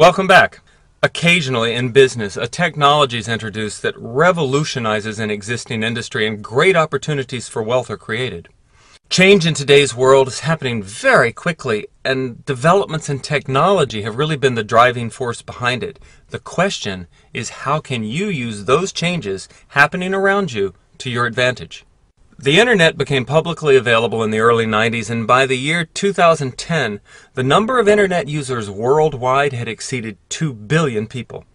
Welcome back. Occasionally in business, a technology is introduced that revolutionizes an existing industry and great opportunities for wealth are created. Change in today's world is happening very quickly, and developments in technology have really been the driving force behind it. The question is, how can you use those changes happening around you to your advantage? The internet became publicly available in the early 90s, and by the year 2010, the number of internet users worldwide had exceeded 2 billion people.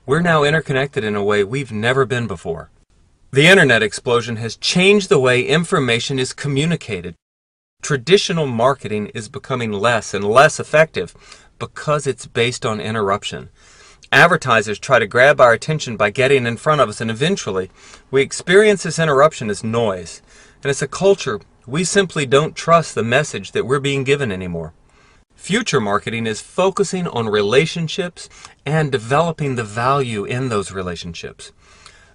We're now interconnected in a way we've never been before. The internet explosion has changed the way information is communicated. Traditional marketing is becoming less and less effective because it's based on interruption. Advertisers try to grab our attention by getting in front of us, and eventually we experience this interruption as noise. And as a culture, we simply don't trust the message that we're being given anymore. Future marketing is focusing on relationships and developing the value in those relationships.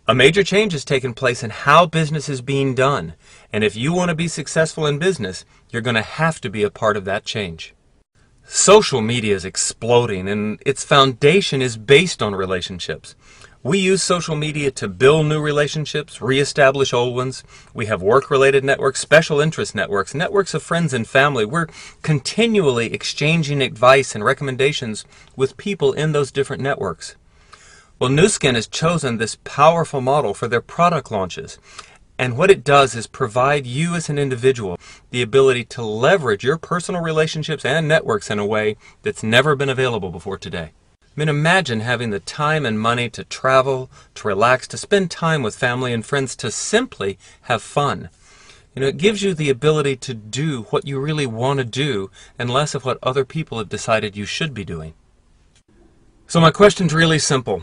A major change has taken place in how business is being done, and if you want to be successful in business, you're going to have to be a part of that change. Social media is exploding, and its foundation is based on relationships. We use social media to build new relationships, reestablish old ones. We have work-related networks, special interest networks, networks of friends and family. We're continually exchanging advice and recommendations with people in those different networks. Well, Nu Skin has chosen this powerful model for their product launches. And what it does is provide you as an individual the ability to leverage your personal relationships and networks in a way that's never been available before today. I mean, imagine having the time and money to travel, to relax, to spend time with family and friends, to simply have fun. It gives you the ability to do what you really want to do and less of what other people have decided you should be doing. So my question's really simple.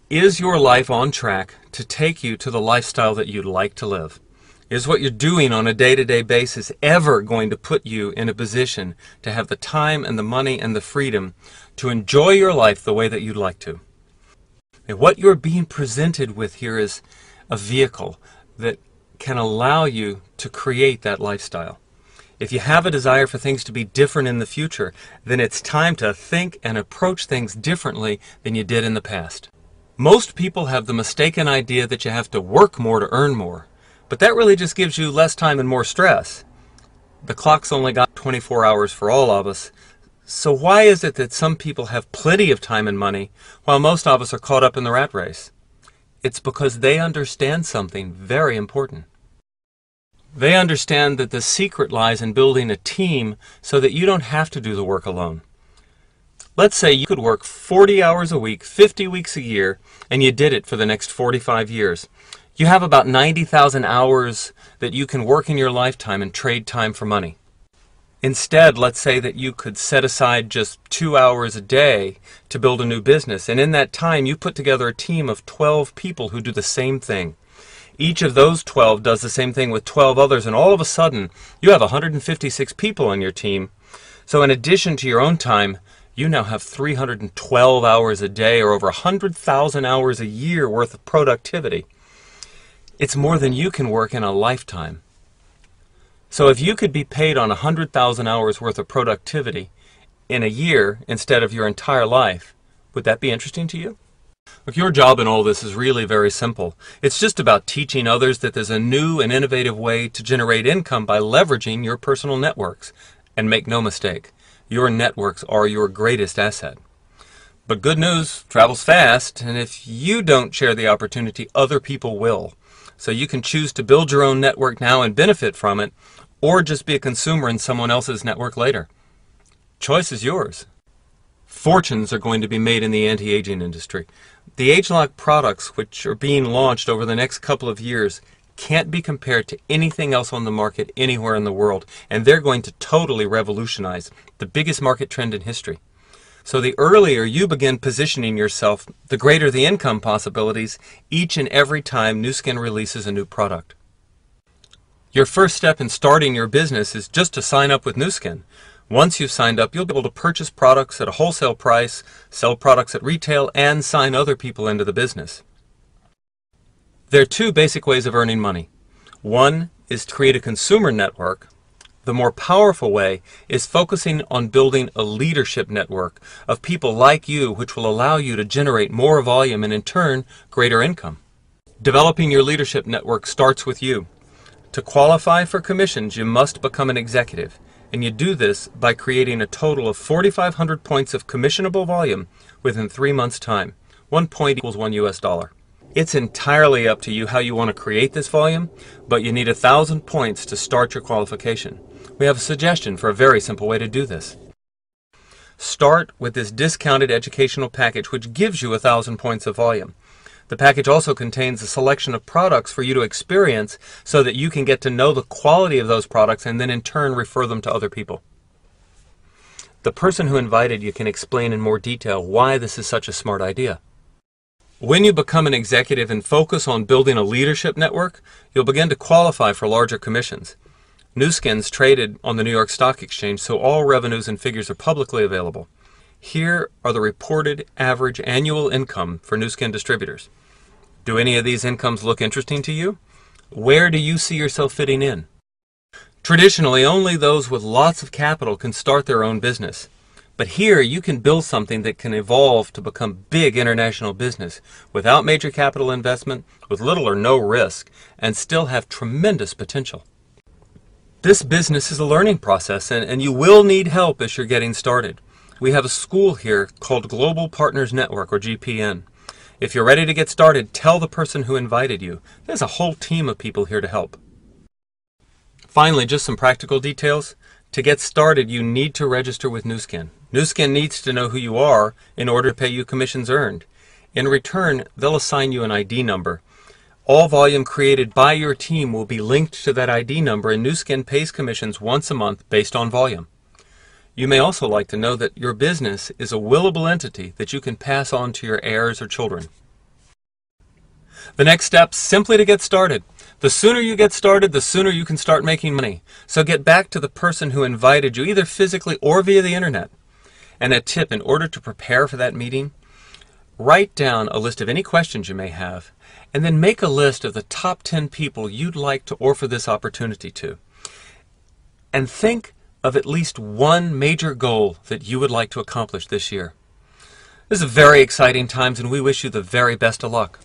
Is your life on track to take you to the lifestyle that you'd like to live? Is what you're doing on a day-to-day basis ever going to put you in a position to have the time and the money and the freedom to enjoy your life the way that you'd like to? And what you're being presented with here is a vehicle that can allow you to create that lifestyle. If you have a desire for things to be different in the future, then it's time to think and approach things differently than you did in the past. Most people have the mistaken idea that you have to work more to earn more, but that really just gives you less time and more stress. The clock's only got 24 hours for all of us, so why is it that some people have plenty of time and money while most of us are caught up in the rat race? It's because they understand something very important. They understand that the secret lies in building a team so that you don't have to do the work alone. Let's say you could work 40 hours a week, 50 weeks a year, and you did it for the next 45 years. You have about 90,000 hours that you can work in your lifetime and trade time for money. Instead, let's say that you could set aside just 2 hours a day to build a new business, and in that time you put together a team of 12 people who do the same thing. Each of those 12 does the same thing with 12 others, and all of a sudden you have 156 people on your team. So in addition to your own time, you now have 312 hours a day, or over 100,000 hours a year worth of productivity. It's more than you can work in a lifetime. So if you could be paid on 100,000 hours worth of productivity in a year instead of your entire life, would that be interesting to you? Look, your job in all this is really very simple. It's just about teaching others that there's a new and innovative way to generate income by leveraging your personal networks. And make no mistake, your networks are your greatest asset. But good news travels fast, and if you don't share the opportunity, other people will. So you can choose to build your own network now and benefit from it, or just be a consumer in someone else's network later. Choice is yours. Fortunes are going to be made in the anti-aging industry. The ageLOC products, which are being launched over the next couple of years, can't be compared to anything else on the market anywhere in the world, and they're going to totally revolutionize the biggest market trend in history. So the earlier you begin positioning yourself, the greater the income possibilities each and every time Nu Skin releases a new product. Your first step in starting your business is just to sign up with Nu Skin. Once you've signed up, you'll be able to purchase products at a wholesale price, sell products at retail, and sign other people into the business. There are two basic ways of earning money. One is to create a consumer network. The more powerful way is focusing on building a leadership network of people like you, which will allow you to generate more volume and in turn greater income. Developing your leadership network starts with you. To qualify for commissions, you must become an executive, and you do this by creating a total of 4,500 points of commissionable volume within 3 months' time. 1 point equals $1. It's entirely up to you how you want to create this volume, but you need 1,000 points to start your qualification. We have a suggestion for a very simple way to do this. Start with this discounted educational package, which gives you 1,000 points of volume. The package also contains a selection of products for you to experience so that you can get to know the quality of those products and then in turn refer them to other people. The person who invited you can explain in more detail why this is such a smart idea. When you become an executive and focus on building a leadership network, you'll begin to qualify for larger commissions. Nu Skin's traded on the New York Stock Exchange, so all revenues and figures are publicly available. Here are the reported average annual income for Nu Skin distributors. Do any of these incomes look interesting to you? Where do you see yourself fitting in? Traditionally, only those with lots of capital can start their own business. But here you can build something that can evolve to become big international business without major capital investment, with little or no risk, and still have tremendous potential. This business is a learning process, and you will need help as you're getting started. We have a school here called Global Partners Network, or GPN. If you're ready to get started, tell the person who invited you. There's a whole team of people here to help. Finally, just some practical details. To get started, you need to register with Nu Skin. Nu Skin needs to know who you are in order to pay you commissions earned. In return, they'll assign you an ID number. All volume created by your team will be linked to that ID number, and Nu Skin pays commissions once a month based on volume. You may also like to know that your business is a willable entity that you can pass on to your heirs or children. The next step, simply to get started. The sooner you get started, the sooner you can start making money. So get back to the person who invited you, either physically or via the internet. And a tip, in order to prepare for that meeting, write down a list of any questions you may have, and then make a list of the top 10 people you'd like to offer this opportunity to. And think of at least one major goal that you would like to accomplish this year. This is very exciting times, and we wish you the very best of luck.